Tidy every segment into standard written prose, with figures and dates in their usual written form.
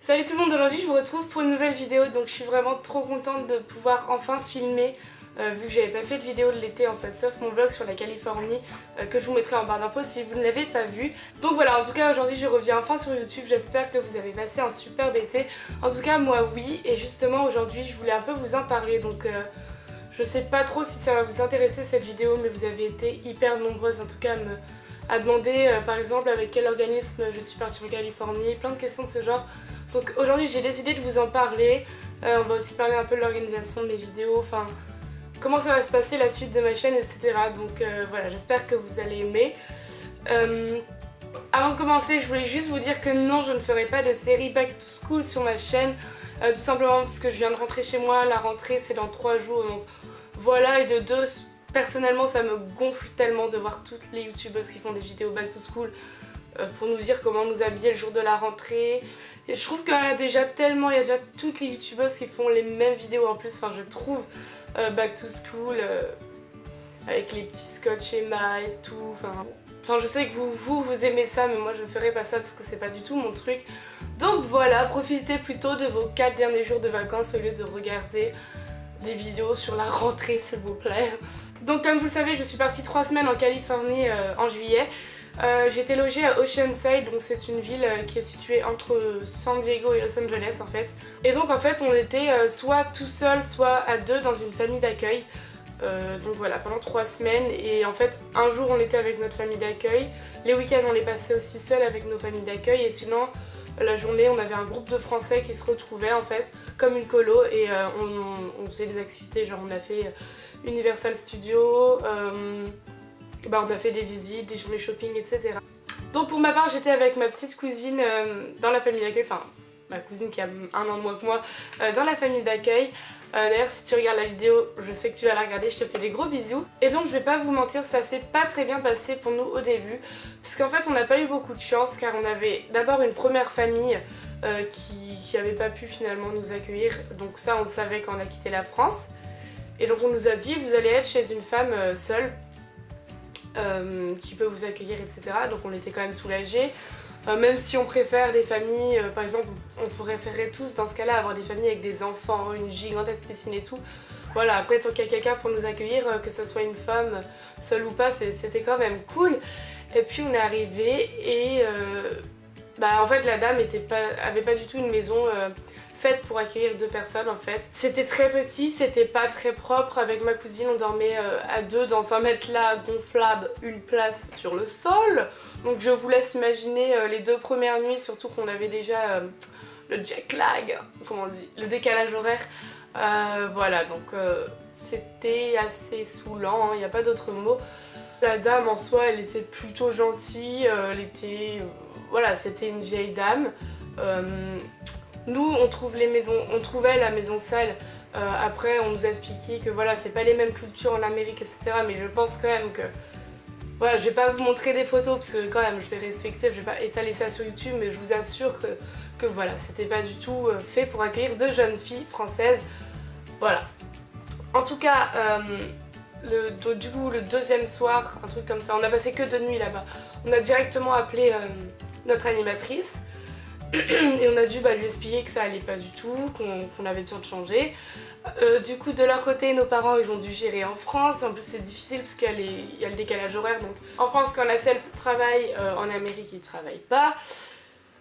Salut tout le monde, aujourd'hui je vous retrouve pour une nouvelle vidéo, donc je suis vraiment trop contente de pouvoir enfin filmer vu que j'avais pas fait de vidéo de l'été en fait, sauf mon vlog sur la Californie que je vous mettrai en barre d'infos si vous ne l'avez pas vu. Donc voilà, en tout cas aujourd'hui je reviens enfin sur YouTube, j'espère que vous avez passé un superbe été. En tout cas moi oui, et justement aujourd'hui je voulais un peu vous en parler, donc je sais pas trop si ça va vous intéresser cette vidéo, mais vous avez été hyper nombreuses en tout cas à demander par exemple avec quel organisme je suis partie en Californie, plein de questions de ce genre. Donc aujourd'hui j'ai décidé de vous en parler, on va aussi parler un peu de l'organisation de mes vidéos, enfin comment ça va se passer la suite de ma chaîne, etc. Donc voilà, j'espère que vous allez aimer. Avant de commencer, je voulais juste vous dire que non, je ne ferai pas de série Back to School sur ma chaîne, tout simplement parce que je viens de rentrer chez moi, la rentrée c'est dans 3 jours, donc voilà, et de deux, personnellement ça me gonfle tellement de voir toutes les youtubeuses qui font des vidéos Back to School pour nous dire comment nous habiller le jour de la rentrée. Et je trouve qu'il y en a déjà tellement, il y a déjà toutes les youtubeuses qui font les mêmes vidéos en plus, enfin je trouve Back to School avec les petits scotch Emma et tout, enfin je sais que vous aimez ça, mais moi je ferai pas ça parce que c'est pas du tout mon truc. Donc voilà, profitez plutôt de vos 4 derniers jours de vacances au lieu de regarder des vidéos sur la rentrée s'il vous plaît. Donc comme vous le savez, je suis partie 3 semaines en Californie en juillet. J'étais logée à Oceanside, donc c'est une ville qui est située entre San Diego et Los Angeles en fait. Et donc en fait on était soit tout seul, soit à deux dans une famille d'accueil. Donc voilà, pendant 3 semaines, et en fait un jour on était avec notre famille d'accueil, les week-ends on les passait aussi seuls avec nos familles d'accueil, et sinon la journée on avait un groupe de Français qui se retrouvait en fait comme une colo, et on faisait des activités, genre on a fait Universal Studios, on a fait des visites, des journées shopping, etc. Donc pour ma part j'étais avec ma petite cousine dans la famille d'accueil, enfin ma cousine qui a 1 an de moins que moi, dans la famille d'accueil. D'ailleurs si tu regardes la vidéo, je sais que tu vas la regarder, je te fais des gros bisous. Et donc je vais pas vous mentir, ça s'est pas très bien passé pour nous au début, parce qu'en fait on n'a pas eu beaucoup de chance, car on avait d'abord une première famille qui avait pas pu finalement nous accueillir, donc ça on le savait quand on a quitté la France. Et donc on nous a dit vous allez être chez une femme seule qui peut vous accueillir, etc. Donc on était quand même soulagés. Même si on préfère des familles, par exemple on préférerait tous dans ce cas là avoir des familles avec des enfants, une gigantesque piscine et tout. Voilà, après tant qu'il y a quelqu'un pour nous accueillir, que ce soit une femme seule ou pas, c'était quand même cool. Et puis on est arrivé et en fait la dame avait pas du tout une maison faite pour accueillir 2 personnes en fait. C'était très petit, c'était pas très propre. Avec ma cousine on dormait à 2 dans un matelas gonflable, une place sur le sol. Donc je vous laisse imaginer les 2 premières nuits, surtout qu'on avait déjà le jet lag, comment on dit, le décalage horaire. Voilà, donc c'était assez saoulant, il n'y a pas d'autre mot. La dame en soi elle était plutôt gentille, elle était... voilà, c'était une vieille dame. Nous on trouvait la maison sale. Après on nous a expliqué que voilà, c'est pas les mêmes cultures en Amérique, etc. Mais je pense quand même que voilà, je vais pas vous montrer des photos parce que quand même je vais respecter, je vais pas étaler ça sur YouTube, mais je vous assure que voilà, c'était pas du tout fait pour accueillir 2 jeunes filles françaises. Voilà. En tout cas, du coup le 2e soir, un truc comme ça, on a passé que 2 nuits là-bas. On a directement appelé notre animatrice. Et on a dû lui expliquer que ça allait pas du tout, qu'on avait besoin de changer. Du coup de leur côté nos parents ils ont dû gérer en France. En plus c'est difficile parce qu'il y a le décalage horaire, donc en France quand la selle travaille, en Amérique ils travaillent pas.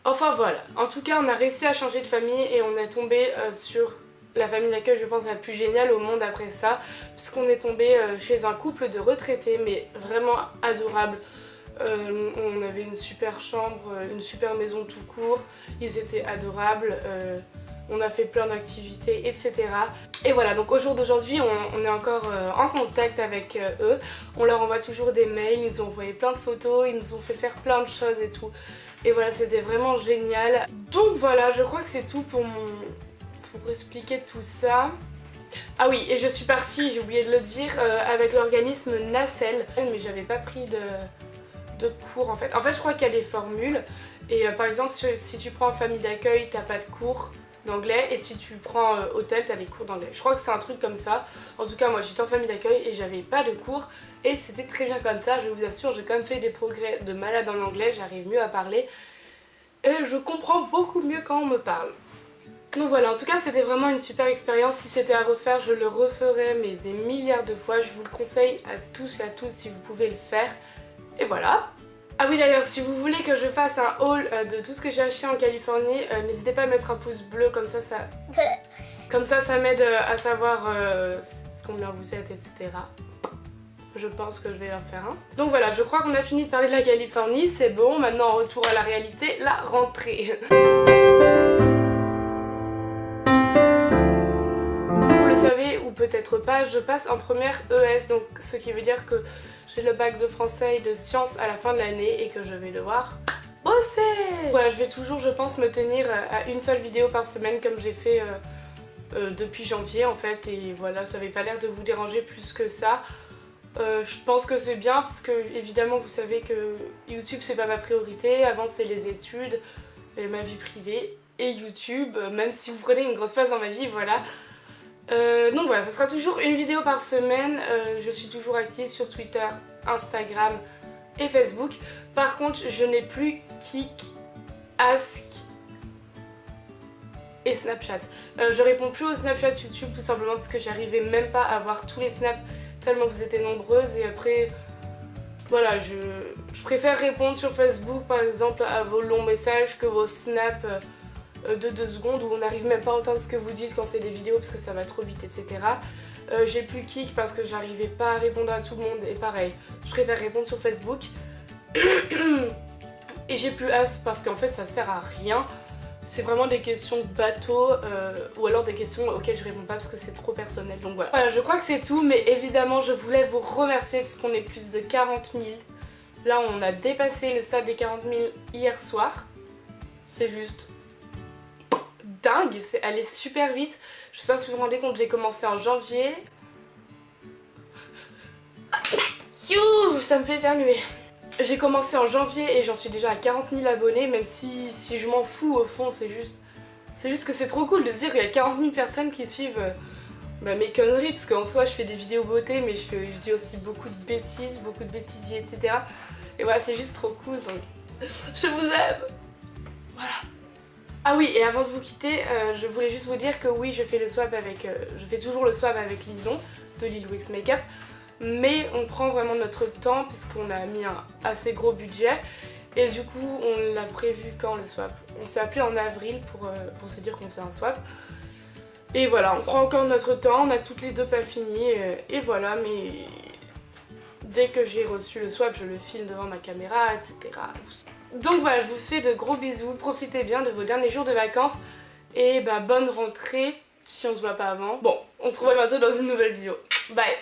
Enfin voilà, en tout cas on a réussi à changer de famille et on est tombé sur la famille d'accueil je pense la plus géniale au monde après ça, puisqu'on est tombé chez un couple de retraités mais vraiment adorable. On avait une super chambre, une super maison tout court, ils étaient adorables, on a fait plein d'activités, etc. Et voilà, donc au jour d'aujourd'hui on est encore en contact avec eux, on leur envoie toujours des mails, ils nous ont envoyé plein de photos, ils nous ont fait faire plein de choses et tout. Et voilà, c'était vraiment génial. Donc voilà, je crois que c'est tout pour expliquer tout ça. Ah oui, et je suis partie, j'ai oublié de le dire, avec l'organisme Nacelle, mais j'avais pas pris de cours en fait. En fait je crois qu'il y a des formules et par exemple si tu prends famille d'accueil t'as pas de cours d'anglais, et si tu prends hôtel t'as des cours d'anglais. Je crois que c'est un truc comme ça. En tout cas moi j'étais en famille d'accueil et j'avais pas de cours et c'était très bien comme ça, je vous assure. J'ai quand même fait des progrès de malade en anglais, j'arrive mieux à parler. et je comprends beaucoup mieux quand on me parle. Donc voilà, en tout cas c'était vraiment une super expérience. Si c'était à refaire, je le referais mais des milliards de fois. Je vous le conseille à tous et à toutes si vous pouvez le faire. Et voilà. Ah oui d'ailleurs, si vous voulez que je fasse un haul de tout ce que j'ai acheté en Californie, n'hésitez pas à mettre un pouce bleu, comme ça ça m'aide à savoir combien vous êtes, etc. Je pense que je vais en faire un. Donc voilà, je crois qu'on a fini de parler de la Californie, c'est bon, maintenant retour à la réalité, la rentrée. Vous le savez ou peut-être pas, je passe en première ES, donc ce qui veut dire que j'ai le bac de français et de sciences à la fin de l'année et que je vais devoir bosser. Voilà, je vais toujours, je pense, me tenir à une seule vidéo par semaine comme j'ai fait depuis janvier en fait, et voilà, ça avait pas l'air de vous déranger plus que ça. Je pense que c'est bien parce que évidemment vous savez que YouTube c'est pas ma priorité, avant c'est les études, et ma vie privée et YouTube, même si vous prenez une grosse place dans ma vie, voilà. Donc voilà, ce sera toujours une vidéo par semaine, je suis toujours active sur Twitter, Instagram et Facebook. Par contre je n'ai plus Kik, Ask et Snapchat. Je réponds plus aux Snapchat YouTube tout simplement parce que j'arrivais même pas à voir tous les snaps tellement vous étiez nombreuses, et après voilà, je préfère répondre sur Facebook par exemple à vos longs messages que vos snaps de 2 secondes où on n'arrive même pas à entendre ce que vous dites quand c'est des vidéos parce que ça va trop vite, etc. J'ai plus Kik parce que j'arrivais pas à répondre à tout le monde, et pareil, je préfère répondre sur Facebook. Et j'ai plus Ask parce qu'en fait ça sert à rien. C'est vraiment des questions bateau ou alors des questions auxquelles je réponds pas parce que c'est trop personnel, donc voilà. Voilà, je crois que c'est tout, mais évidemment je voulais vous remercier parce qu'on est plus de 40 000. Là on a dépassé le stade des 40 000 hier soir. C'est juste dingue, c'est allé super vite. Je sais pas si vous vous rendez compte, j'ai commencé en janvier. Ça me fait éternuer. J'ai commencé en janvier et j'en suis déjà à 40 000 abonnés, même si je m'en fous au fond, c'est juste que c'est trop cool de se dire qu'il y a 40 000 personnes qui suivent mes conneries, parce qu'en soi je fais des vidéos beauté mais je dis aussi beaucoup de bêtises, beaucoup de bêtisiers, etc. Et voilà, c'est juste trop cool, donc je vous aime. Voilà. Ah oui, et avant de vous quitter, je voulais juste vous dire que oui, je fais toujours le swap avec Lison de Lil Wix Makeup. Mais on prend vraiment notre temps puisqu'on a mis un assez gros budget, et du coup on l'a prévu quand le swap. On s'est appelé en avril pour se dire qu'on faisait un swap. Et voilà, on prend encore notre temps, on a toutes les deux pas fini et voilà, mais dès que j'ai reçu le swap, je le filme devant ma caméra, etc. Donc voilà, je vous fais de gros bisous, profitez bien de vos derniers jours de vacances et bonne rentrée si on se voit pas avant. Bon, on se revoit bientôt dans une nouvelle vidéo. Bye!